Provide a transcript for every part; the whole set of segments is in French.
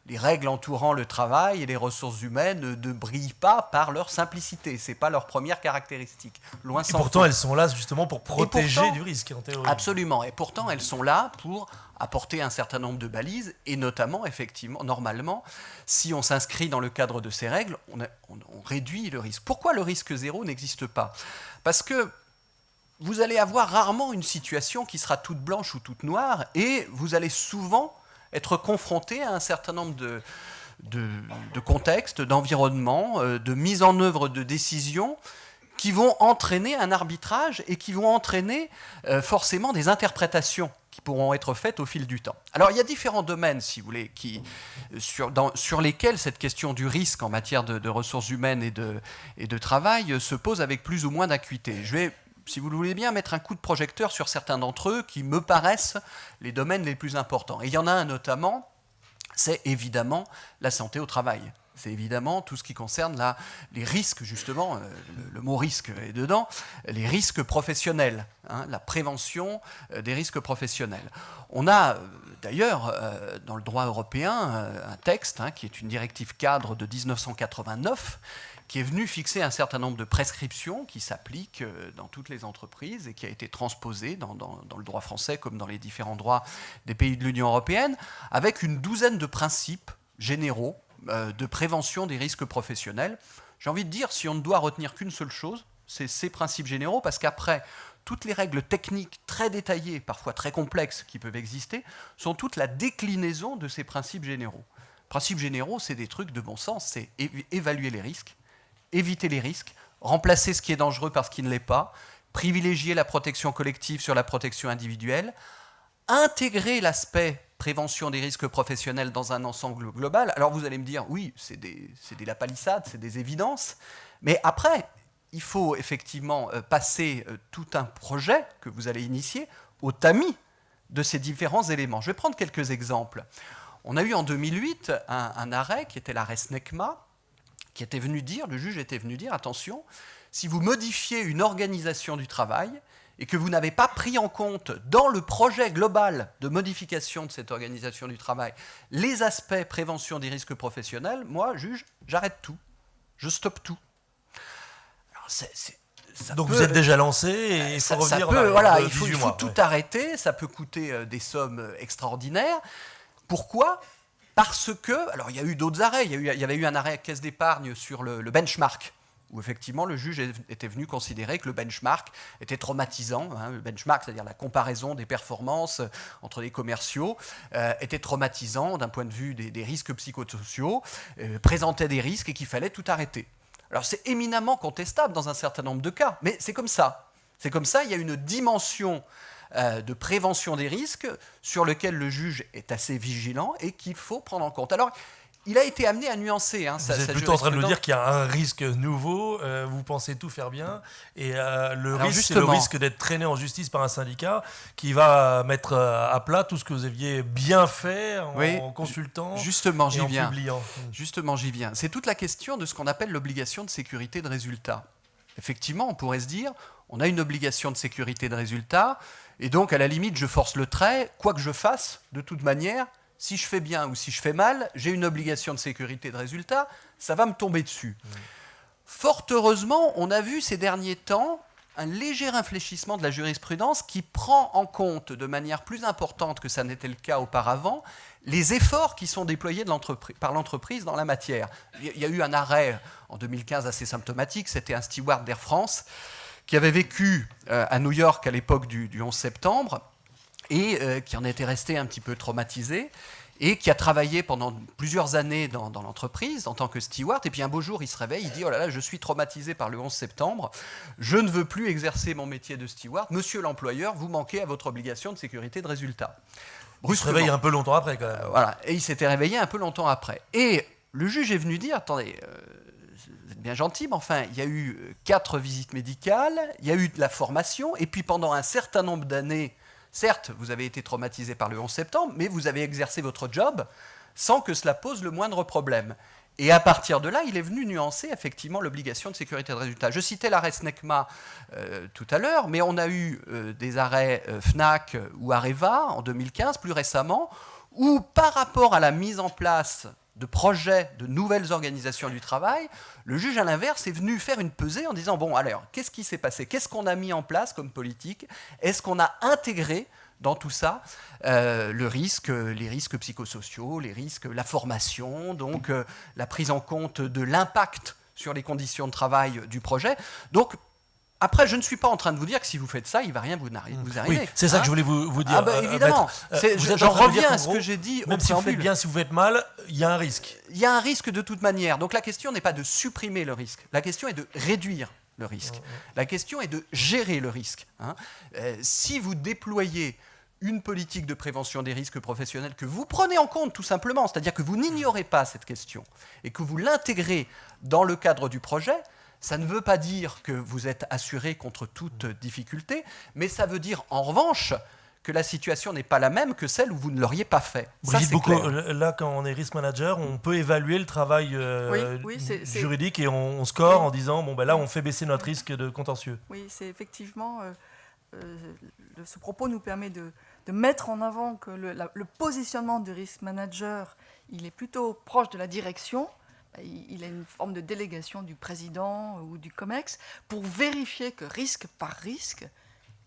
les règles entourant le travail et les ressources humaines ne brillent pas par leur simplicité. Ce n'est pas leur première caractéristique. Loin s'en faut. Et pourtant, elles sont là justement pour protéger du risque, en théorie. Absolument. Et pourtant, elles sont là pour apporter un certain nombre de balises, et notamment, effectivement, normalement, si on s'inscrit dans le cadre de ces règles, on réduit le risque. Pourquoi le risque zéro n'existe pas? Parce que vous allez avoir rarement une situation qui sera toute blanche ou toute noire, et vous allez souvent être confronté à un certain nombre de contextes, d'environnements, de mise en œuvre de décisions qui vont entraîner un arbitrage et qui vont entraîner forcément des interprétations qui pourront être faites au fil du temps. Alors il y a différents domaines, si vous voulez, sur lesquels cette question du risque en matière de ressources humaines et de travail se pose avec plus ou moins d'acuité. Je vais, si vous le voulez bien, mettre un coup de projecteur sur certains d'entre eux qui me paraissent les domaines les plus importants. Et il y en a un notamment, c'est évidemment la santé au travail. C'est évidemment tout ce qui concerne les risques, justement, le mot risque est dedans, les risques professionnels, la prévention des risques professionnels. On a d'ailleurs dans le droit européen un texte qui est une directive cadre de 1989 qui est venu fixer un certain nombre de prescriptions qui s'appliquent dans toutes les entreprises et qui a été transposé dans le droit français comme dans les différents droits des pays de l'Union européenne, avec une douzaine de principes généraux de prévention des risques professionnels. J'ai envie de dire, si on ne doit retenir qu'une seule chose, c'est ces principes généraux, parce qu'après, toutes les règles techniques très détaillées, parfois très complexes, qui peuvent exister, sont toute la déclinaison de ces principes généraux. Principes généraux, c'est des trucs de bon sens, c'est évaluer les risques, éviter les risques, remplacer ce qui est dangereux par ce qui ne l'est pas, privilégier la protection collective sur la protection individuelle, intégrer l'aspect prévention des risques professionnels dans un ensemble global. Alors vous allez me dire, oui, c'est des lapalissades, c'est des évidences, mais après, il faut effectivement passer tout un projet que vous allez initier au tamis de ces différents éléments. Je vais prendre quelques exemples. On a eu en 2008 un arrêt qui était l'arrêt SNECMA, qui était venu dire, le juge était venu dire, attention, si vous modifiez une organisation du travail et que vous n'avez pas pris en compte dans le projet global de modification de cette organisation du travail les aspects prévention des risques professionnels, moi, juge, j'arrête tout, je stoppe tout. Alors, donc vous êtes déjà lancé et il faut revenir en arrière. Voilà, il faut tout arrêter, ça peut coûter des sommes extraordinaires. Pourquoi ? Parce que, alors il y a eu d'autres arrêts, il y avait eu un arrêt à Caisse d'épargne sur le benchmark, où effectivement le juge était venu considérer que le benchmark était traumatisant. Le benchmark, c'est-à-dire la comparaison des performances entre les commerciaux, était traumatisant d'un point de vue des risques psychosociaux, présentait des risques et qu'il fallait tout arrêter. Alors c'est éminemment contestable dans un certain nombre de cas, mais c'est comme ça. C'est comme ça, il y a une dimension de prévention des risques sur lequel le juge est assez vigilant et qu'il faut prendre en compte. Alors, il a été amené à nuancer. Vous êtes plutôt en train de nous dire qu'il y a un risque nouveau, vous pensez tout faire bien, et le risque, c'est le risque d'être traîné en justice par un syndicat qui va mettre à plat tout ce que vous aviez bien fait en consultant et en publiant. Justement, j'y viens. C'est toute la question de ce qu'on appelle l'obligation de sécurité de résultat. Effectivement, on pourrait se dire, on a une obligation de sécurité de résultat, et donc, à la limite, je force le trait, quoi que je fasse, de toute manière, si je fais bien ou si je fais mal, j'ai une obligation de sécurité de résultat, ça va me tomber dessus. Fort heureusement, on a vu ces derniers temps un léger infléchissement de la jurisprudence qui prend en compte de manière plus importante que ça n'était le cas auparavant les efforts qui sont déployés par l'entreprise dans la matière. Il y a eu un arrêt en 2015 assez symptomatique, c'était un steward d'Air France qui avait vécu à New York à l'époque du 11 septembre et qui en était resté un petit peu traumatisé et qui a travaillé pendant plusieurs années dans l'entreprise en tant que steward. Et puis un beau jour, il se réveille, il dit « Oh là là, je suis traumatisé par le 11 septembre, je ne veux plus exercer mon métier de steward. Monsieur l'employeur, vous manquez à votre obligation de sécurité de résultat. » Il se réveille un peu longtemps après, quand même. Voilà, et il s'était réveillé un peu longtemps après. Et le juge est venu dire « Attendez, vous êtes bien gentil, mais enfin, il y a eu 4 visites médicales, il y a eu de la formation, et puis pendant un certain nombre d'années, certes, vous avez été traumatisé par le 11 septembre, mais vous avez exercé votre job sans que cela pose le moindre problème. » Et à partir de là, il est venu nuancer effectivement l'obligation de sécurité de résultat. Je citais l'arrêt SNECMA tout à l'heure, mais on a eu des arrêts FNAC ou Areva en 2015, plus récemment, ou par rapport à la mise en place de projets, de nouvelles organisations du travail, le juge à l'inverse est venu faire une pesée en disant, bon, alors, qu'est-ce qui s'est passé? Qu'est-ce qu'on a mis en place comme politique? Est-ce qu'on a intégré dans tout ça les risques psychosociaux, les risques, la formation, donc la prise en compte de l'impact sur les conditions de travail du projet. Donc, après, je ne suis pas en train de vous dire que si vous faites ça, il ne va rien vous arriver. Oui, c'est ça que je voulais vous dire. Ah bah, évidemment. J'en reviens à ce que j'ai dit. Même si vous faites bien, si vous faites mal, il y a un risque. Il y a un risque de toute manière. Donc la question n'est pas de supprimer le risque. La question est de réduire le risque. La question est de gérer le risque. Si vous déployez une politique de prévention des risques professionnels que vous prenez en compte tout simplement, c'est-à-dire que vous n'ignorez pas cette question et que vous l'intégrez dans le cadre du projet, ça ne veut pas dire que vous êtes assuré contre toute difficulté, mais ça veut dire en revanche que la situation n'est pas la même que celle où vous ne l'auriez pas fait. Brigitte Bocot, là, quand on est risk manager, on peut évaluer le travail juridique et on score en disant, bon, ben là, on fait baisser notre risque de contentieux. Oui, c'est effectivement... ce propos nous permet de mettre en avant que le positionnement du risk manager, il est plutôt proche de la direction. Il a une forme de délégation du président ou du COMEX pour vérifier que risque par risque,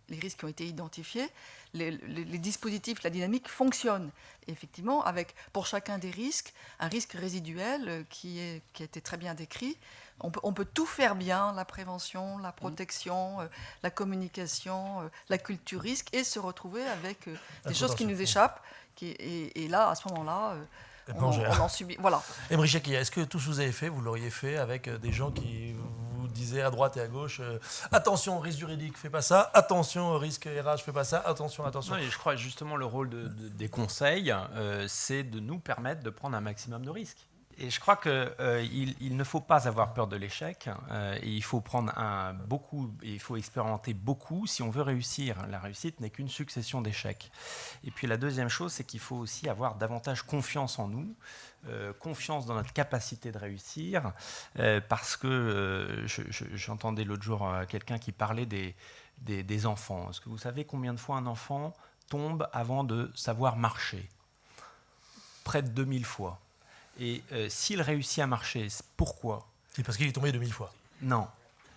les risques qui ont été identifiés, les dispositifs, la dynamique fonctionnent. Et effectivement, avec pour chacun des risques, un risque résiduel qui a été très bien décrit. On peut tout faire bien, la prévention, la protection, la communication, la culture risque, et se retrouver avec des choses qui nous échappent. Et là, à ce moment-là, on en subit. Voilà. Emery Jacquier, est-ce que tout ce que vous avez fait, vous l'auriez fait avec des gens qui vous disaient à droite et à gauche attention au risque juridique, fais pas ça, attention au risque RH, fais pas ça, attention. Non, et je crois justement le rôle des conseils, c'est de nous permettre de prendre un maximum de risques. Et je crois qu'il ne faut pas avoir peur de l'échec. Et il faut prendre il faut expérimenter beaucoup si on veut réussir. La réussite n'est qu'une succession d'échecs. Et puis la deuxième chose, c'est qu'il faut aussi avoir davantage confiance en nous, confiance dans notre capacité de réussir, parce que j'entendais l'autre jour quelqu'un qui parlait des enfants. Est-ce que vous savez combien de fois un enfant tombe avant de savoir marcher? Près de 2000 fois. Et s'il réussit à marcher, pourquoi? C'est parce qu'il est tombé 2000 fois. Non.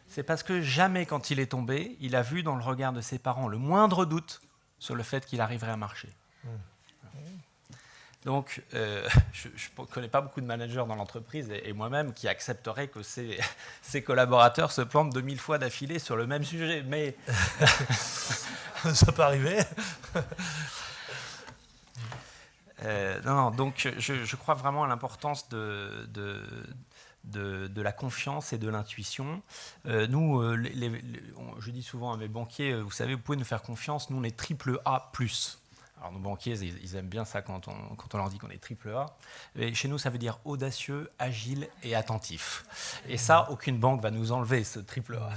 C'est parce que jamais, quand il est tombé, il a vu dans le regard de ses parents le moindre doute sur le fait qu'il arriverait à marcher. Donc, je ne connais pas beaucoup de managers dans l'entreprise, et moi-même, qui accepteraient que ses collaborateurs se plantent 2000 fois d'affilée sur le même sujet. Mais ça peut arriver. Non, donc je crois vraiment à l'importance de la confiance et de l'intuition. Nous, je dis souvent à mes banquiers, vous savez, vous pouvez nous faire confiance, nous on est triple A+. Alors nos banquiers, ils aiment bien ça quand on leur dit qu'on est triple A. Et chez nous, ça veut dire audacieux, agile et attentif. Et ça, aucune banque va nous enlever ce triple A.